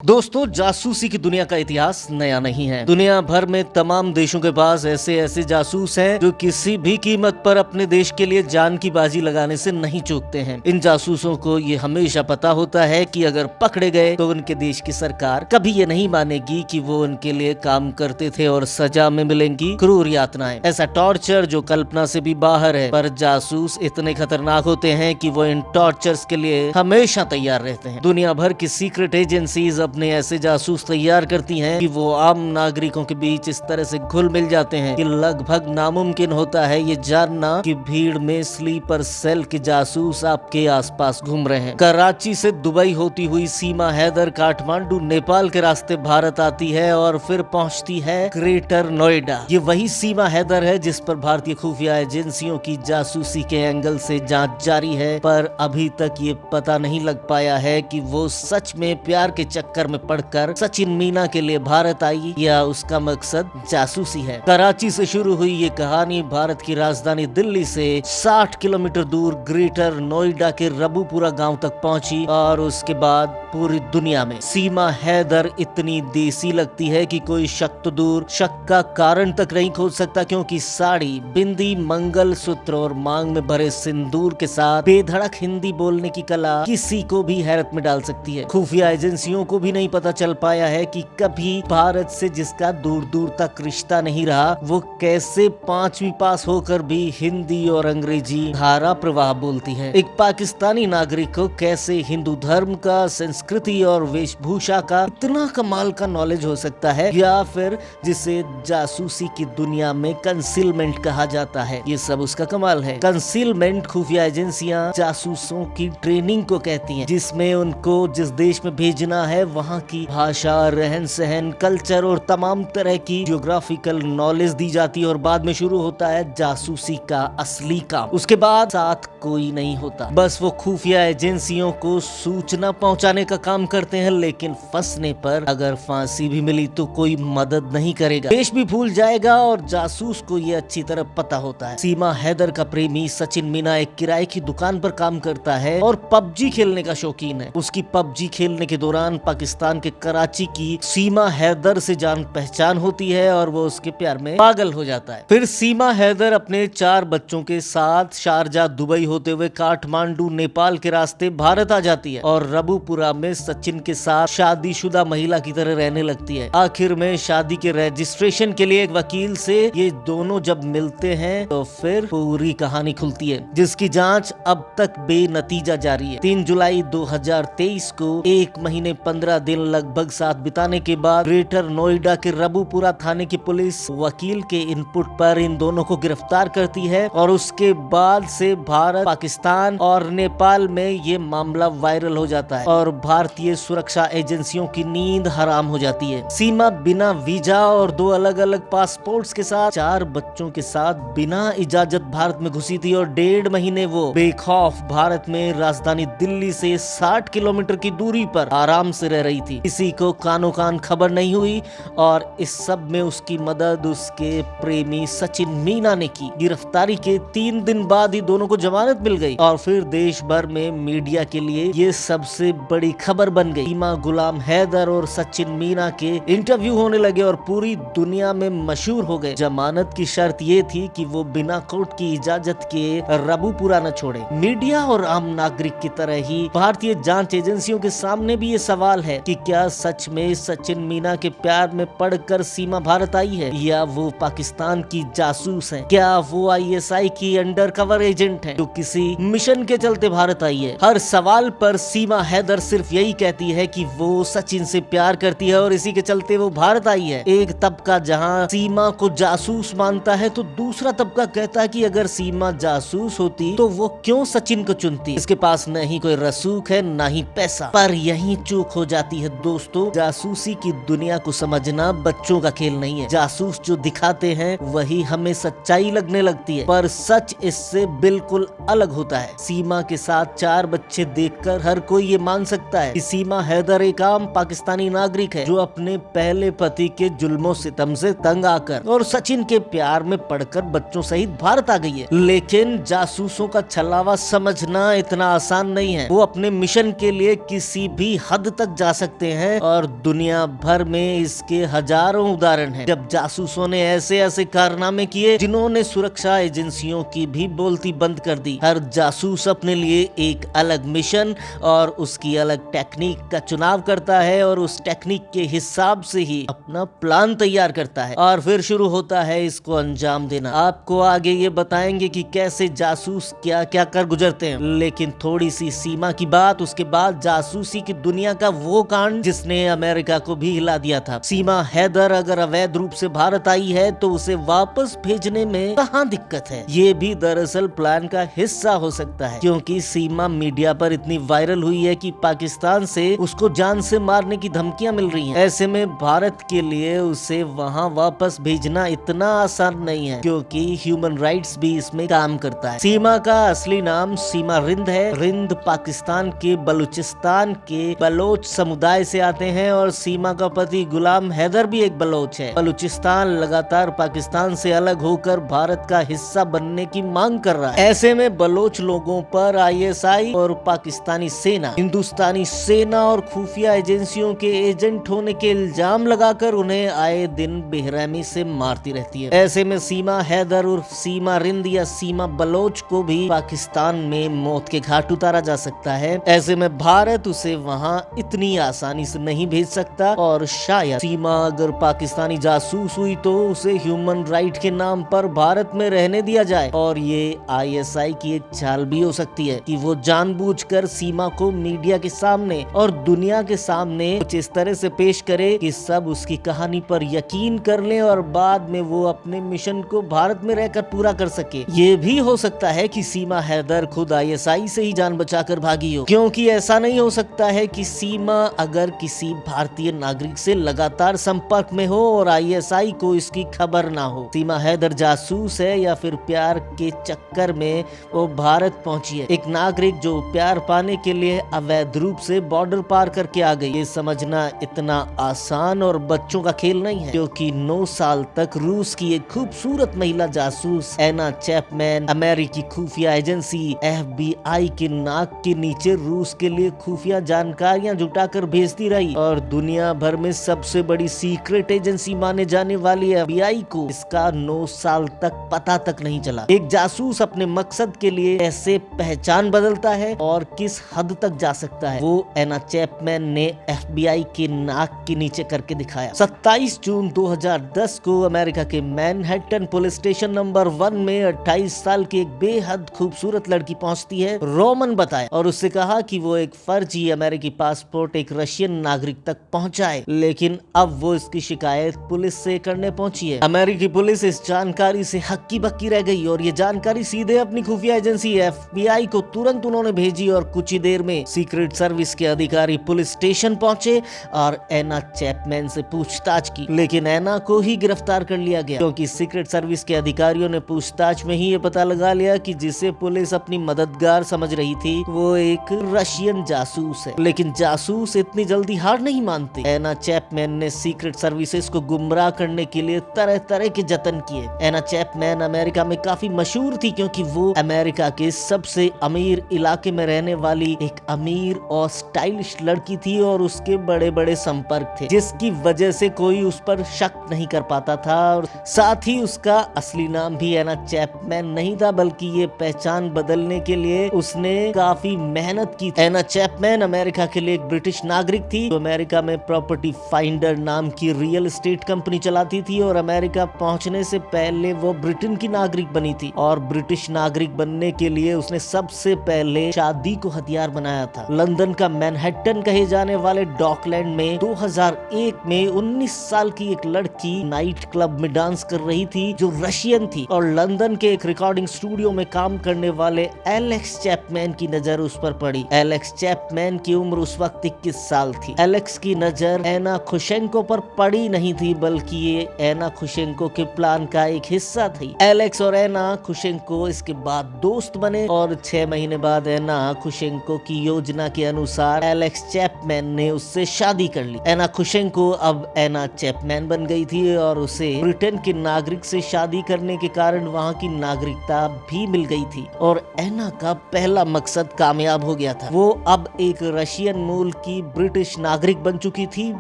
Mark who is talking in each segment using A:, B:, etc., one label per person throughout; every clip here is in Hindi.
A: दोस्तों, जासूसी की दुनिया का इतिहास नया नहीं है। दुनिया भर में तमाम देशों के पास ऐसे ऐसे जासूस हैं जो किसी भी कीमत पर अपने देश के लिए जान की बाजी लगाने से नहीं चूकते हैं। इन जासूसों को ये हमेशा पता होता है कि अगर पकड़े गए तो उनके देश की सरकार कभी ये नहीं मानेगी कि वो उनके लिए काम करते थे और सजा में मिलेंगी क्रूर यातनाएं। ऐसा टॉर्चर जो कल्पना से भी बाहर है। पर जासूस इतने खतरनाक होते हैं कि वो इन टॉर्चर्स के लिए हमेशा तैयार रहते हैं। दुनिया भर की सीक्रेट एजेंसीज अपने ऐसे जासूस तैयार करती हैं कि वो आम नागरिकों के बीच इस तरह से घुल मिल जाते हैं कि लगभग नामुमकिन होता है ये जानना कि भीड़ में स्लीपर सेल के जासूस आपके आसपास घूम रहे हैं। कराची से दुबई होती हुई सीमा हैदर काठमांडू नेपाल के रास्ते भारत आती है और फिर पहुंचती है ग्रेटर नोएडा। ये वही सीमा हैदर है जिस पर भारतीय खुफिया एजेंसियों की जासूसी के एंगल से जांच जारी है। पर अभी तक ये पता नहीं लग पाया है कि वो सच में प्यार के चक्कर में पड़कर सचिन मीना के लिए भारत आई या उसका मकसद जासूसी है। कराची से शुरू हुई ये कहानी भारत की राजधानी दिल्ली से 60 किलोमीटर दूर ग्रेटर नोएडा के रबूपुरा गांव तक पहुंची और उसके बाद पूरी दुनिया में सीमा हैदर इतनी देसी लगती है कि कोई शक तो दूर, शक का कारण तक नहीं खोज सकता, क्योंकि साड़ी, बिंदी, मंगलसूत्र और मांग में भरे सिंदूर के साथ बेधड़क हिंदी बोलने की कला किसी को भी हैरत में डाल सकती है। खुफिया एजेंसियों को भी नहीं पता चल पाया है कि कभी भारत से जिसका दूर दूर तक रिश्ता नहीं रहा, वो कैसे 5वीं पास होकर भी हिंदी और अंग्रेजी धारा प्रवाह बोलती है। एक पाकिस्तानी नागरिक को कैसे हिंदू धर्म का, संस्कृति और वेशभूषा का इतना कमाल का नॉलेज हो सकता है, या फिर जिसे जासूसी की दुनिया में कंसीलमेंट कहा जाता है, ये सब उसका कमाल है। कंसीलमेंट खुफिया एजेंसियां जासूसों की ट्रेनिंग को कहती हैं, जिसमें उनको जिस देश में भेजना है वहाँ की भाषा, रहन सहन, कल्चर और तमाम तरह की जियोग्राफिकल नॉलेज दी जाती है और बाद में शुरू होता है जासूसी का असली काम। उसके बाद साथ कोई नहीं होता, बस वो खुफिया एजेंसियों को सूचना पहुंचाने का काम करते हैं। लेकिन फंसने पर अगर फांसी भी मिली तो कोई मदद नहीं करेगा, देश भी भूल जाएगा और जासूस को ये अच्छी तरह पता होता है। सीमा हैदर का प्रेमी सचिन मीना एक किराए की दुकान पर काम करता है और पबजी खेलने का शौकीन है। उसकी पबजी खेलने के दौरान पाकिस्तान के कराची की सीमा हैदर से जान पहचान होती है और वो उसके प्यार में पागल हो जाता है। फिर सीमा हैदर अपने 4 बच्चों के साथ शारजा दुबई होते हुए काठमांडू नेपाल के रास्ते भारत आ जाती है और रबूपुरा में सचिन के साथ शादीशुदा महिला की तरह रहने लगती है। आखिर में शादी के रजिस्ट्रेशन के लिए एक वकील से ये दोनों जब मिलते हैं तो फिर पूरी कहानी खुलती है, जिसकी जांच अब तक बेनतीजा जारी है। 3 जुलाई 2023 को 1 महीने 15 दिन लगभग साथ बिताने के बाद ग्रेटर नोएडा के रबूपुरा थाने की पुलिस वकील के इनपुट पर इन दोनों को गिरफ्तार करती है और उसके बाद से भारत, पाकिस्तान और नेपाल में ये मामला वायरल हो जाता है और भारतीय सुरक्षा एजेंसियों की नींद हराम हो जाती है। सीमा बिना वीजा और 2 अलग अलग पासपोर्ट्स के साथ 4 बच्चों के साथ बिना इजाजत भारत में घुसी थी और 1.5 महीने वो बेखौफ भारत में राजधानी दिल्ली से 60 किलोमीटर की दूरी पर आराम से रह रही थी। किसी को कानो कान खबर नहीं हुई और इस सब में उसकी मदद उसके प्रेमी सचिन मीना ने की। गिरफ्तारी के 3 दिन बाद ही दोनों को जमानत मिल गई और फिर देश भर में मीडिया के लिए ये सबसे बड़ी खबर बन गई। सीमा गुलाम हैदर और सचिन मीना के इंटरव्यू होने लगे और पूरी दुनिया में मशहूर हो गए। जमानत की शर्त ये थी कि वो बिना कोर्ट की इजाजत के रबूपुरा न छोड़े। मीडिया और आम नागरिक की तरह ही भारतीय जांच एजेंसियों के सामने भी ये सवाल है कि क्या सच में सचिन मीना के प्यार में पड़कर सीमा भारत आई है या वो पाकिस्तान की जासूस है? क्या वो ISI की अंडरकवर एजेंट है जो किसी मिशन के चलते भारत आई है? हर सवाल पर सीमा हैदर सिर्फ यही कहती है कि वो सचिन से प्यार करती है और इसी के चलते वो भारत आई है। एक तबका जहां सीमा को जासूस मानता है तो दूसरा तबका कहता है कि अगर सीमा जासूस होती तो वो क्यों सचिन को चुनती? इसके पास न ही कोई रसूख है न ही पैसा। पर यही चूक हो जाती है दोस्तों, जासूसी की दुनिया को समझना बच्चों का खेल नहीं है। जासूस जो दिखाते हैं वही हमें सच्चाई लगने लगती है, पर सच इससे बिल्कुल अलग होता है। सीमा के साथ 4 बच्चे देखकर हर कोई ये मान सकता है कि सीमा हैदर एक आम पाकिस्तानी नागरिक है जो अपने पहले पति के जुल्मों सितम से तंग आकर और सचिन के प्यार में पड़कर बच्चों सहित भारत आ गई है। लेकिन जासूसों का छलावा समझना इतना आसान नहीं है। वो अपने मिशन के लिए किसी भी हद तक जा बता सकते हैं और दुनिया भर में इसके हजारों उदाहरण हैं, जब जासूसों ने ऐसे ऐसे कारनामे किए जिन्होंने सुरक्षा एजेंसियों की भी बोलती बंद कर दी। हर जासूस अपने लिए एक अलग मिशन और उसकी अलग टेक्निक का चुनाव करता है और उस टेक्निक के हिसाब से ही अपना प्लान तैयार करता है और फिर शुरू होता है इसको अंजाम देना। आपको आगे ये बताएंगे कि कैसे जासूस क्या क्या कर गुजरते हैं, लेकिन थोड़ी सी सीमा की बात। उसके बाद जासूसी की दुनिया का वो कांड जिसने अमेरिका को भी हिला दिया था। सीमा हैदर अगर अवैध रूप से भारत आई है तो उसे वापस भेजने में कहाँ दिक्कत है? ये भी दरअसल प्लान का हिस्सा हो सकता है, क्योंकि सीमा मीडिया पर इतनी वायरल हुई है कि पाकिस्तान से उसको जान से मारने की धमकियां मिल रही हैं। ऐसे में भारत के लिए उसे वहां वापस भेजना इतना आसान नहीं है, क्योंकि ह्यूमन राइट्स भी इसमें काम करता है। सीमा का असली नाम सीमा रिंद है। रिंद पाकिस्तान के बलूचिस्तान के बलोच समुदाय से आते हैं और सीमा का पति गुलाम हैदर भी एक बलोच है। बलूचिस्तान लगातार पाकिस्तान से अलग होकर भारत का हिस्सा बनने की मांग कर रहा है। ऐसे में बलोच लोगों पर आईएसआई और पाकिस्तानी सेना, हिंदुस्तानी सेना और खुफिया एजेंसियों के एजेंट होने के इल्जाम लगाकर उन्हें आए दिन बेरहमी से मारती रहती है। ऐसे में सीमा हैदर उर्फ सीमा रिंद या सीमा बलोच को भी पाकिस्तान में मौत के घाट उतारा जा सकता है। ऐसे में भारत उसे वहां इतनी आसानी से नहीं भेज सकता और शायद सीमा अगर पाकिस्तानी जासूस हुई तो उसे ह्यूमन राइट के नाम पर भारत में रहने दिया जाए। और ये आईएसआई की एक चाल भी हो सकती है कि वो जानबूझकर सीमा को मीडिया के सामने और दुनिया के सामने कुछ इस तरह से पेश करे कि सब उसकी कहानी पर यकीन कर लें और बाद में वो अपने मिशन को भारत में रहकर पूरा कर सके। ये भी हो सकता है कि सीमा हैदर खुद आईएसआई से ही जान बचाकर भागी हो, क्योंकि ऐसा नहीं हो सकता है कि सीमा अगर किसी भारतीय नागरिक से लगातार संपर्क में हो और आईएसआई को इसकी खबर ना हो। सीमा हैदर जासूस है या फिर प्यार के चक्कर में वो भारत पहुंची है। एक नागरिक जो प्यार पाने के लिए अवैध रूप से बॉर्डर पार करके आ गई। ये समझना इतना आसान और बच्चों का खेल नहीं है, क्योंकि 9 साल तक रूस की एक खूबसूरत महिला जासूस एना चैपमैन अमेरिकी खुफिया एजेंसी FBI के नाक के नीचे रूस के लिए खुफिया जानकारियां जुटाकर भेजती रही और दुनिया भर में सबसे बड़ी सीक्रेट एजेंसी माने जाने वाली FBI को इसका 9 साल तक पता तक नहीं चला। एक जासूस अपने मकसद के लिए कैसे पहचान बदलता है और किस हद तक जा सकता है, वो एना चैपमैन ने FBI के नाक के नीचे करके दिखाया। 27 जून 2010 को अमेरिका के मैनहट्टन पुलिस स्टेशन नंबर 1 में 28 साल की एक बेहद खूबसूरत लड़की पहुंचती है। रोमन बताया और उससे कहा कि वो एक फर्जी अमेरिकी पासपोर्ट एक रशियन नागरिक तक पहुंचाए, लेकिन अब वो इसकी शिकायत पुलिस से करने पहुंची है। अमेरिकी पुलिस इस जानकारी से हक्की बक्की रह गई और ये जानकारी सीधे अपनी खुफिया एजेंसी FBI को तुरंत उन्होंने भेजी और कुछ ही देर में सीक्रेट सर्विस के अधिकारी पुलिस स्टेशन पहुंचे और एना चैपमैन से पूछताछ की, लेकिन एना को ही गिरफ्तार कर लिया गया, क्योंकि सीक्रेट सर्विस के अधिकारियों ने पूछताछ में ही ये पता लगा लिया कि जिसे पुलिस अपनी मददगार समझ रही थी वो एक रशियन जासूस है। लेकिन जासूस इतनी जल्दी हार नहीं मानते। एना चैपमैन ने सीक्रेट सर्विसेज को गुमराह करने के लिए तरह तरह के जतन किए। एना चैपमैन अमेरिका में काफी मशहूर थी, क्योंकि वो अमेरिका के सबसे अमीर इलाके में रहने वाली एक अमीर और स्टाइलिश लड़की थी और उसके बड़े बड़े संपर्क थे, जिसकी वजह से कोई उस पर शक नहीं कर पाता था। और साथ ही उसका असली नाम भी एना चैपमैन नहीं था, बल्कि ये पहचान बदलने के लिए उसने काफी मेहनत की। एना चैपमैन अमेरिका के लिए एक ब्रिटिश नागरिक थी, जो अमेरिका में प्रॉपर्टी फाइंडर नाम की रियल एस्टेट कंपनी चलाती थी और अमेरिका पहुंचने से पहले वो ब्रिटेन की नागरिक बनी थी। और ब्रिटिश नागरिक बनने के लिए उसने सबसे पहले शादी को हथियार बनाया था। लंदन का मैनहट्टन कहे जाने वाले डॉकलैंड में 2001 में 19 साल की एक लड़की नाइट क्लब में डांस कर रही थी जो रशियन थी, और लंदन के एक रिकॉर्डिंग स्टूडियो में काम करने वाले एलेक्स चैपमैन की नजर उस पर पड़ी। एलेक्स चैपमैन की उम्र उस वक्त 21 साल थी। एलेक्स की नजर एना खुशेंको पर पड़ी नहीं थी, बल्कि ये एना खुशेंको के प्लान का एक हिस्सा थी। एलेक्स और एना खुशेंको इसके बाद दोस्त बने और 6 महीने बाद एना खुशेंको की योजना के अनुसार एलेक्स चैपमैन ने उससे शादी कर ली। एना खुशेंको अब एना चैपमैन बन गई थी और उसे ब्रिटेन के नागरिक से शादी करने के कारण वहाँ की नागरिकता भी मिल गई थी और एना का पहला मकसद कामयाब हो गया था। वो अब एक रशियन मूल की ब्रिटिश नागरिक बन चुकी थी।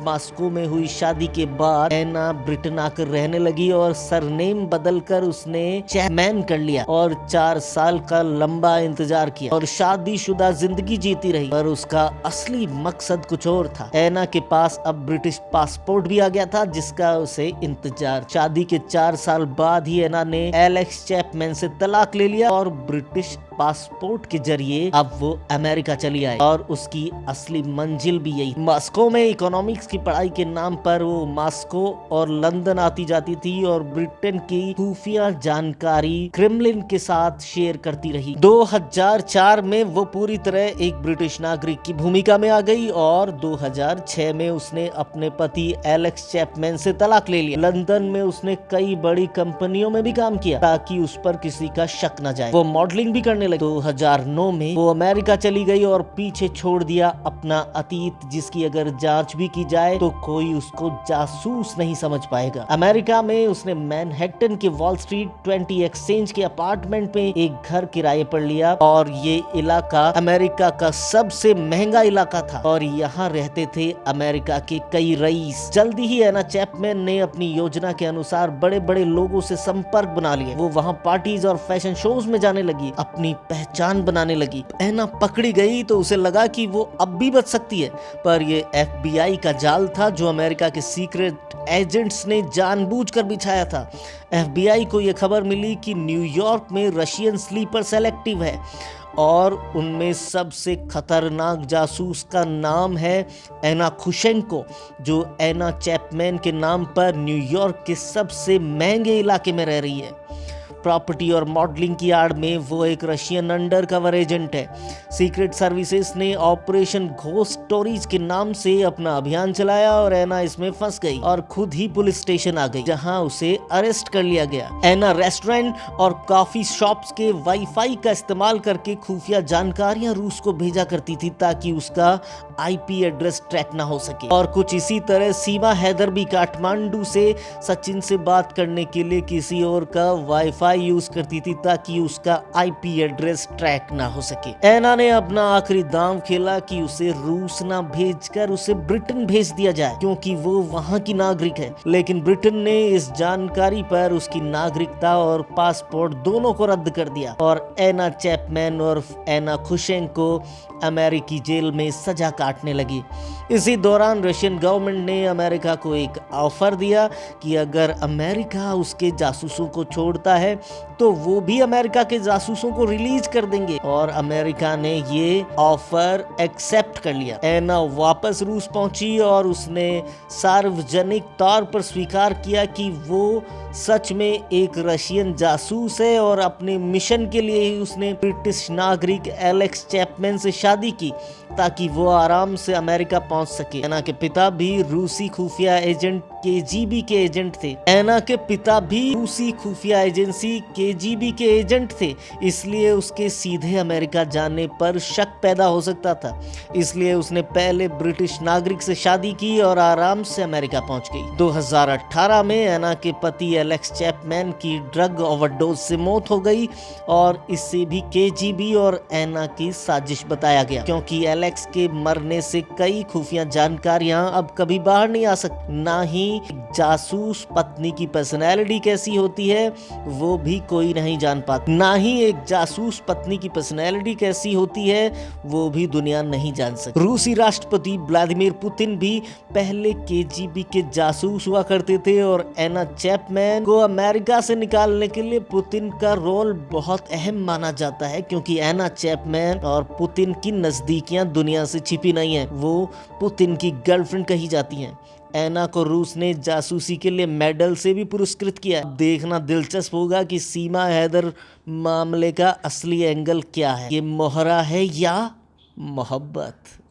A: मॉस्को में हुई शादी के बाद एना ब्रिटेन आकर रहने लगी और सरनेम बदलकर उसने चैपमैन कर लिया और 4 साल का लंबा इंतजार किया और शादीशुदा जिंदगी जीती रही। पर उसका असली मकसद कुछ और था। एना के पास अब ब्रिटिश पासपोर्ट भी आ गया था जिसका उसे इंतजार। शादी के 4 साल बाद ही एना ने एलेक्स चैपमैन से तलाक ले लिया और ब्रिटिश पासपोर्ट के जरिए अब वो अमेरिका चली आई और उसकी असली मंजिल भी यही। मॉस्को में इकोनॉमिक्स की पढ़ाई के नाम पर वो मॉस्को और लंदन आती जाती थी और ब्रिटेन की खुफिया जानकारी क्रेमलिन के साथ शेयर करती रही। 2004 में वो पूरी तरह एक ब्रिटिश नागरिक की भूमिका में आ गई और 2006 में उसने अपने पति एलेक्स चैपमैन से तलाक ले लिया। लंदन में उसने कई बड़ी कंपनियों में भी काम किया ताकि उस पर किसी का शक न जाए। वो मॉडलिंग भी करने लगी। 2009 में वो अमेरिका चली गई और पीछे छोड़ दिया अपना अतीत जिसकी अगर जांच भी की जाए तो कोई उसको जासूस नहीं समझ पाएगा। अमेरिका में उसने मैनहट्टन के वॉल स्ट्रीट 20 एक्सचेंज के अपार्टमेंट में एक घर किराए पर लिया और ये इलाका अमेरिका का सबसे महंगा इलाका था और यहाँ रहते थे अमेरिका के कई रईस। जल्दी ही एना चैपमैन ने अपनी योजना के अनुसार बड़े बड़े लोगों से संपर्क बना लिए। वो वहाँ पार्टीज और फैशन शोज में जाने लगी, अपनी पहचान बनाने लगी। एना पकड़ी गई तो उसे लगा कि वो अब भी बच सकती है, पर ये FBI का जाल था जो अमेरिका के सीक्रेट एजेंट्स ने जानबूझकर बिछाया था। FBI को यह खबर मिली कि न्यूयॉर्क में रशियन स्लीपर सेलेक्टिव है और उनमें सबसे खतरनाक जासूस का नाम है एना खुशेंको, जो एना चैपमैन के नाम पर न्यूयॉर्क के सबसे महंगे इलाके में रह रही है। प्रॉपर्टी और मॉडलिंग की आड़ में वो एक रशियन अंडरकवर एजेंट है। सीक्रेट सर्विसेज ने ऑपरेशन घोस्ट स्टोरीज के नाम से अपना अभियान चलाया और एना इसमें फंस गई और खुद ही पुलिस स्टेशन आ गई जहां उसे अरेस्ट कर लिया गया। एना रेस्टोरेंट और कॉफी शॉप्स के वाईफाई का इस्तेमाल करके खुफिया जानकारियां रूस को भेजा करती थी ताकि उसका IP एड्रेस ट्रैक ना हो सके। और कुछ इसी तरह सीमा हैदर भी काठमांडू से सचिन से बात करने के लिए किसी और का वाईफाई यूज करती थी ताकि उसका IP एड्रेस ट्रैक ना हो सके। एना ने अपना आखिरी दांव खेला कि उसे रूस ना भेजकर उसे ब्रिटेन भेज दिया जाए क्योंकि वो वहां की नागरिक है। लेकिन ब्रिटेन ने इस जानकारी पर उसकी नागरिकता और पासपोर्ट दोनों को रद्द कर दिया और एना चैपमैन और एना खुशेंको अमेरिकी जेल में सजा काटने लगी। इसी दौरान रशियन गवर्नमेंट ने अमेरिका को एक ऑफर दिया कि अगर अमेरिका उसके जासूसों को छोड़ता है तो वो भी अमेरिका के जासूसों को रिलीज कर देंगे और अमेरिका ने ये ऑफर एक्सेप्ट कर लिया। एना वापस रूस पहुंची और उसने सार्वजनिक तौर पर स्वीकार किया कि वो सच में एक रशियन जासूस है और अपने मिशन के लिए ही उसने ब्रिटिश नागरिक एलेक्स चैपमैन से शादी की ताकि वो आराम से अमेरिका पहुंच सके। एना के पिता भी रूसी खुफिया एजेंट KGB के एजेंट थे। एना के पिता भी रूसी खुफिया एजेंसी KGB के एजेंट थे, इसलिए उसके सीधे अमेरिका जाने पर शक पैदा हो सकता था। इसलिए उसने पहले ब्रिटिश नागरिक से शादी की और आराम से अमेरिका पहुंच गई। 2018 में एना के पति एलेक्स चैपमैन की ड्रग ओवरडोज से मौत हो गई और इसे भी KGB और एना की साजिश बताया गया क्योंकि एलेक्स के मरने से कई खुफिया जानकारियां अब कभी बाहर नहीं आ सकती। ना ही जासूस पत्नी की पर्सनैलिटी कैसी होती है वो भी कोई नहीं जान पाता, ना ही एक जासूस पत्नी की पर्सनैलिटी कैसी होती है वो भी दुनिया नहीं जान सकती। रूसी राष्ट्रपति व्लादिमीर पुतिन भी पहले KGB के जासूस हुआ करते थे और एना चैपमैन को अमेरिका से निकालने के लिए पुतिन का रोल बहुत अहम माना जाता है क्योंकि एना चैपमैन और पुतिन की नजदीकियां दुनिया से छिपी नहीं है, वो पुतिन की गर्लफ्रेंड कही जाती हैं। एना को रूस ने जासूसी के लिए मेडल से भी पुरस्कृत किया। देखना दिलचस्प होगा कि सीमा हैदर मामले का असली एंगल क्या है, ये मोहरा है या मोहब्बत।